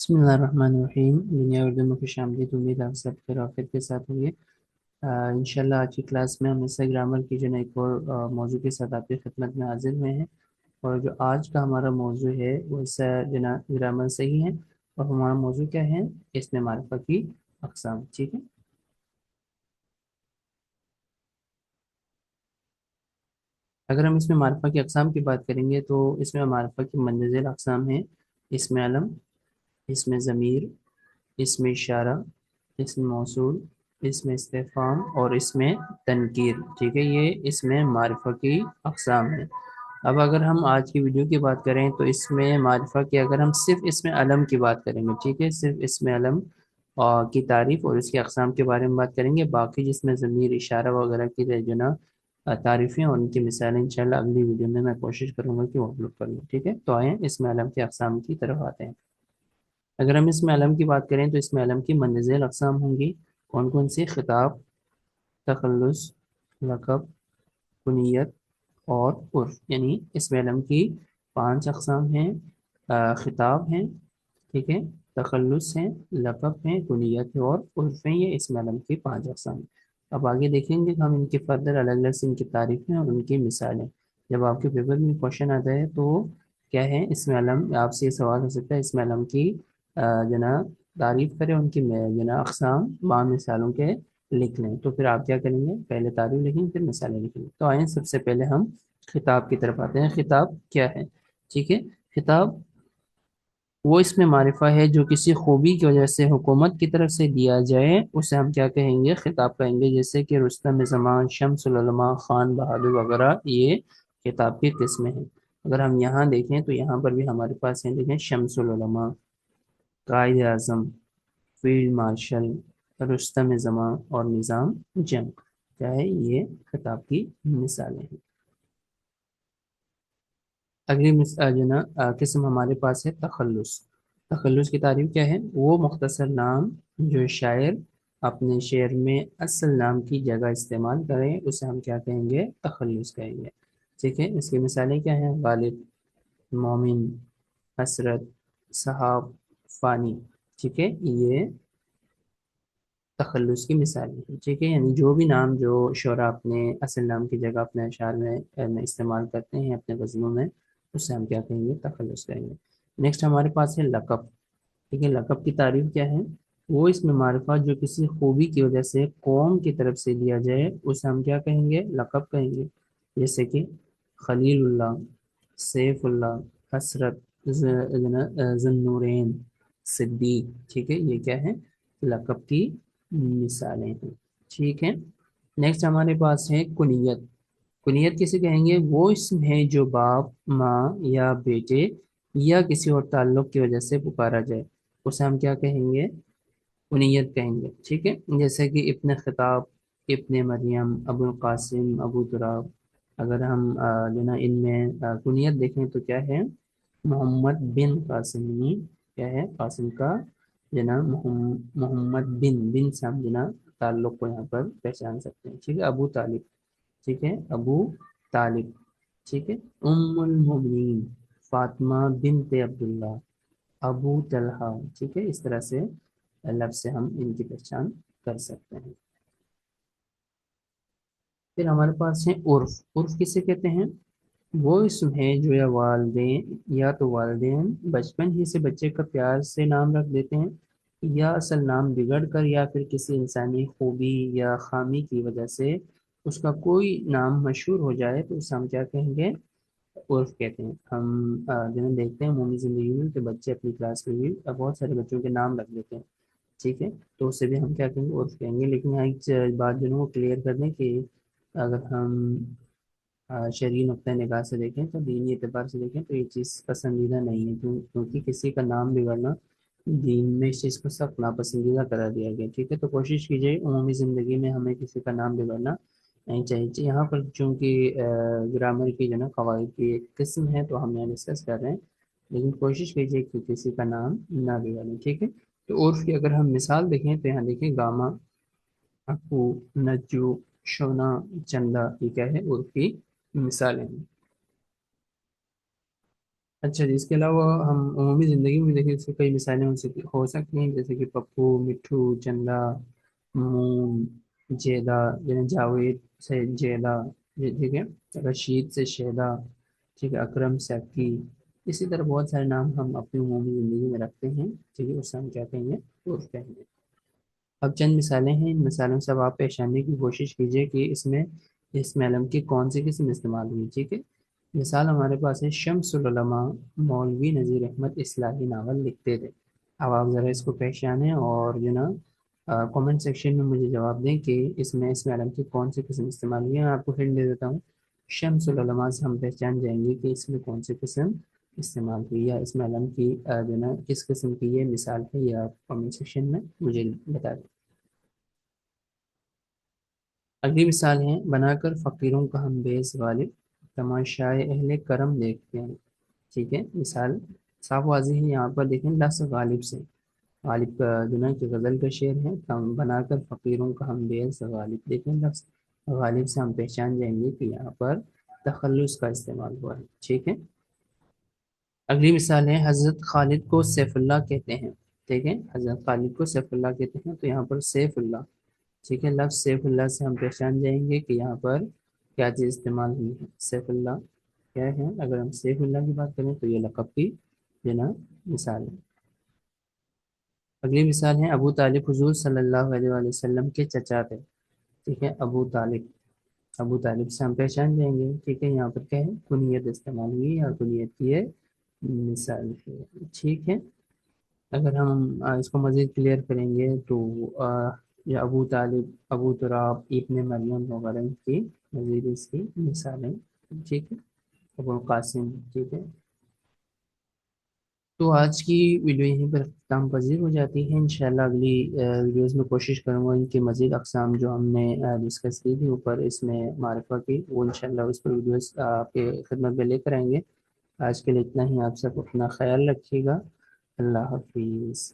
बिस्मिल्लाहिर्रहमानिर्रहीम। दुनिया उर्दू में खुश आमदीद। उम्मीद आप सब खैर आफियत के साथ होंगे। इंशाल्लाह आज की क्लास में हम इससे ग्रामर की जो है एक और मौजू के साथ आपकी खिदमत में हाजिर हुए हैं। और जो आज का हमारा मौजू है वो इससे जना ग्रामर से ही है। और हमारा मौजू क्या है? इसमें मारिफा की अक़साम। ठीक है। अगर हम इसमें मारिफा की अक़साम की बात करेंगे तो इसमें मारिफा की मंदज़िल अक़साम है। इसमें अलम, इसमें ज़मीर, इसमें इशारा, इसमें मौसूल, इसमें इस्तिफ़हाम और इसमें तनकीर। ठीक है, ये इसमें मारिफा की अक़साम है। अब अगर हम आज की वीडियो की बात करें तो इसमें मारिफा की अगर हम सिर्फ इसमें अलम की बात करेंगे, ठीक है, सिर्फ इसमें अलम और की तारीफ और इसकी अक़साम के बारे में बात करेंगे। बाकी जिसमें ज़मीर, इशारा वगैरह की जो ना तारीफ़ें और उनकी मिसालें इंशाल्लाह अगली वीडियो में मैं कोशिश करूँगा कि वो अपलोड कर लूँ। ठीक है, तो आएँ इसमें अलम की अक़साम की तरफ आते हैं। अगर हम इसमें अलम की बात करें तो इसमें अलम की मंदज़िल अक़साम होंगी। कौन कौन सी? खिताब, तखल्लुस, लक़ब, कुनियत और उर्फ। यानी इसमें अलम की 5 अक़साम हैं। खिताब हैं, ठीक है, तखल्लुस हैं, लक़ब हैं, कुनियत है और उर्फ हैं। ये इसमें अलम की 5 अक़साम हैं। अब आगे देखेंगे कि हम इनके फर्दर अलग अलग से इनकी तारीफ़ें और उनकी मिसालें। जब आपके पेपर में क्वेश्चन आता है तो क्या है इसमें अलम, आपसे ये सवाल हो सकता है इसमें अलम की जना तारीफ़ करें, उनकी जना अक़साम मिसालों के लिख लें। तो फिर आप क्या करेंगे? पहले तारीफ़ लिखेंगे फिर मिसालें लिखेंगे। तो आइए सबसे पहले हम खिताब की तरफ आते हैं। खिताब क्या है? ठीक है, खिताब वो इसमें मारिफा है जो किसी खूबी की वजह से हुकूमत की तरफ से दिया जाए, उसे हम क्या कहेंगे? खिताब कहेंगे। जैसे कि रुस्तम ज़मान, शम्सुल उलमा, खान बहादुर वगैरह, ये खिताब की किस्में हैं। अगर हम यहाँ देखें तो यहाँ पर भी हमारे पास है, देखें, शम्सुल उलमा, कायद आज़म, फील्ड मार्शल, रुस्तम ज़मान और निज़ाम जंग। क्या है? ये खिताब की मिसालें हैं। अगली जो ना किस्म हमारे पास है तखल्लुस। तखल्लुस की तारीफ क्या है? वो मुख्तसर नाम जो शायर अपने शेर में असल नाम की जगह इस्तेमाल करें, उसे हम क्या कहेंगे? तखल्लुस कहेंगे। ठीक है, इसकी मिसालें क्या हैं? गालिब, मोमिन, हसरत, सहाब, फ़ानी। ठीक है, ये तखल्लुस की मिसालें हैं। ठीक है, यानी जो भी नाम जो शोरा अपने असल नाम की जगह अपने अशार में इस्तेमाल करते हैं अपने गज़लों में, उससे हम क्या कहेंगे? तखल्लुस कहेंगे। नेक्स्ट हमारे पास है लक़ब। ठीक है, लक़ब की तारीफ क्या है? वो इसमें मारिफा जो किसी खूबी की वजह से कौम की तरफ से दिया जाए, उसे हम क्या कहेंगे? लक़ब कहेंगे। जैसे कि खलीलुल्लाह, सैफुल्लाह, हसरत, ज़ुन्नूरैन, सिद्दीक। ठीक है, ये क्या है? लक़ब की मिसालें हैं। ठीक है, नेक्स्ट हमारे पास है कुनियत। कुनियत किसे कहेंगे? वो इसम है जो बाप, माँ या बेटे या किसी और ताल्लुक की वजह से पुकारा जाए, उसे हम क्या कहेंगे? कुनियत कहेंगे। ठीक है, जैसे कि इब्न खिताब, इब्न मरियम, अबुल कासिम, अबू तुराब। अगर हम जो ना इनमें कुनियत देखें तो क्या है? मोहम्मद बिन कासिमी। क्या है? कासिम का जना मोहम्मद बिन बिन से हम जना ताल्लुक को यहाँ पर पहचान सकते हैं। ठीक है, अबू तालिब। ठीक है, अबू तालिब। ठीक है, उम्मुल मोमिनीन, फातिमा बिनत अब्दुल्ला, अबू तलहा। ठीक है, इस तरह से लफ्ज़ से हम इनकी पहचान कर सकते हैं। फिर हमारे पास है उर्फ। उर्फ किसे कहते हैं? वो इसम है जो या तो वालिदैन बचपन ही से बच्चे का प्यार से नाम रख देते हैं, या असल नाम बिगड़ कर या फिर किसी इंसानी खूबी या खामी की वजह से उसका कोई नाम मशहूर हो जाए तो उसे हम क्या कहेंगे? उर्फ कहते हैं। हम जिन्हें देखते हैं अमूमी ज़िंदगी में कि बच्चे अपनी क्लास में भी बहुत सारे बच्चों के नाम रख देते हैं। ठीक है, तो उससे भी हम क्या कहेंगे? उर्फ कहेंगे। लेकिन यहाँ एक बात जो है वो क्लियर कर दें कि अगर हम शरई नुक्ता निगाह से देखें तो दीनी एतबार से देखें तो ये चीज़ पसंदीदा नहीं है, क्योंकि किसी का नाम बिगड़ना दीन में इस चीज़ को सख्त नापसंदीदा करार दिया गया। ठीक है, तो कोशिश कीजिए उमूमी ज़िंदगी में हमें किसी का नाम बिगड़ना नहीं चाहिए। यहाँ पर चूँकि ग्रामर की जो ना कवायद की एक किस्म है तो हम यहाँ डिस्कस कर रहे हैं, लेकिन कोशिश कीजिए कि किसी का नाम ना बिगड़े। ठीक है, तो उर्फ की अगर हम मिसाल देखें तो यहाँ देखें गामा, अप्पू, नज्जू, शोना, चंदा। ये क्या है? उर्फ की मिसालें हैं। अच्छा जी, इसके अलावा हम अमूमी ज़िंदगी में देखिए इसकी कई मिसालें हो सकती हैं, जैसे कि पप्पू, मिट्ठू, चंदा, मून, जेदा, यानी जावेद से जेदा, ये ठीक है, रशीद से शेदा, ठीक है, अकरम से अक्की। इसी तरह बहुत सारे नाम हम अपनी अमूमी ज़िंदगी में रखते हैं, ठीक है, उससे हम क्या कहेंगे, उर्फ कहेंगे। अब चंद मिसालें हैं, इन मिसालों से अब आप पहचानने की कोशिश कीजिए कि इसमें अलम की कौन सी किस्म इस्तेमाल हुई, ठीक है। मिसाल हमारे पास है, शम्सुल उलमा मौलवी नज़ीर अहमद इस्लाही नावल लिखते थे। अब आप ज़रा इसको पहचानें और जो ना कमेंट सेक्शन में मुझे जवाब दें कि इसमें अलम की कौन सी किस्म इस्तेमाल हुई है। मैं आपको हिंट दे देता हूँ, शम्सुल उलमा से हम पहचान जाएंगे कि इसमें कौन सी किस्म इस्तेमाल हुई, या इसमें अलम की जो ना किस किस्म की ये मिसाल है, या कमेंट सेक्शन में मुझे बता दें। अगली मिसाल है, बनाकर फ़कीरों का हम बेस वाले, तमाशाए अहले करम देखते हैं। ठीक है, मिसाल साफ वाज़ेह है, यहाँ पर देखें, लफ्ज़ गालिब से, गालिब का दुनिया की गज़ल का शेर है, तम बनाकर फ़कीरों का हम बेस गालिब, देखें लफ्ज़ गालिब से हम पहचान जाएंगे कि यहाँ पर तखल्लुस का इस्तेमाल हुआ है। ठीक है, अगली मिसाल है, हज़रत खालिद को सैफुल्लाह कहते हैं। ठीक है, हज़रत खालिद को सैफुल्लाह कहते हैं, तो यहाँ पर सैफुल्लाह, ठीक है, लफ्ज़ सैफुल्लाह से हम पहचान जाएंगे कि यहाँ पर क्या चीज़ इस्तेमाल हुई है, सैफुल्लाह क्या है। अगर हम सैफुल्लाह की बात करें तो ये लक़ब की जो ना मिसाल है। अगली मिसाल है, अबू तालिब हुजूर सल्लल्लाहु अलैहि वसल्लम के चचा थे। ठीक है, अबू तालिब, अबू तालिब से हम पहचान जाएंगे। ठीक है, यहाँ पर क्या है, कुनियत इस्तेमाल हुई है और कुनियत की है मिसाल है। ठीक है, अगर हम इसको मज़ीद क्लियर करेंगे तो ये अबू तालिब, अबू तुराब, इब्न मरियम वगैरह की मज़ीद इसकी मिसालें। ठीक है, अबू कासिम। ठीक है, तो आज की वीडियो यहीं पर अख्ताम पजीर हो जाती है। इंशाल्लाह अगली वीडियोस में कोशिश करूँगा इनकी मज़ीद अक़साम जो हमने डिस्कस की थी ऊपर इसमें मारिफा की, वो इंशाल्लाह उस पर वीडियोस आपके खिदमत में लेकर आएंगे। आज के लिए इतना ही, आप सब अपना ख्याल रखिएगा। अल्लाह हाफिज़।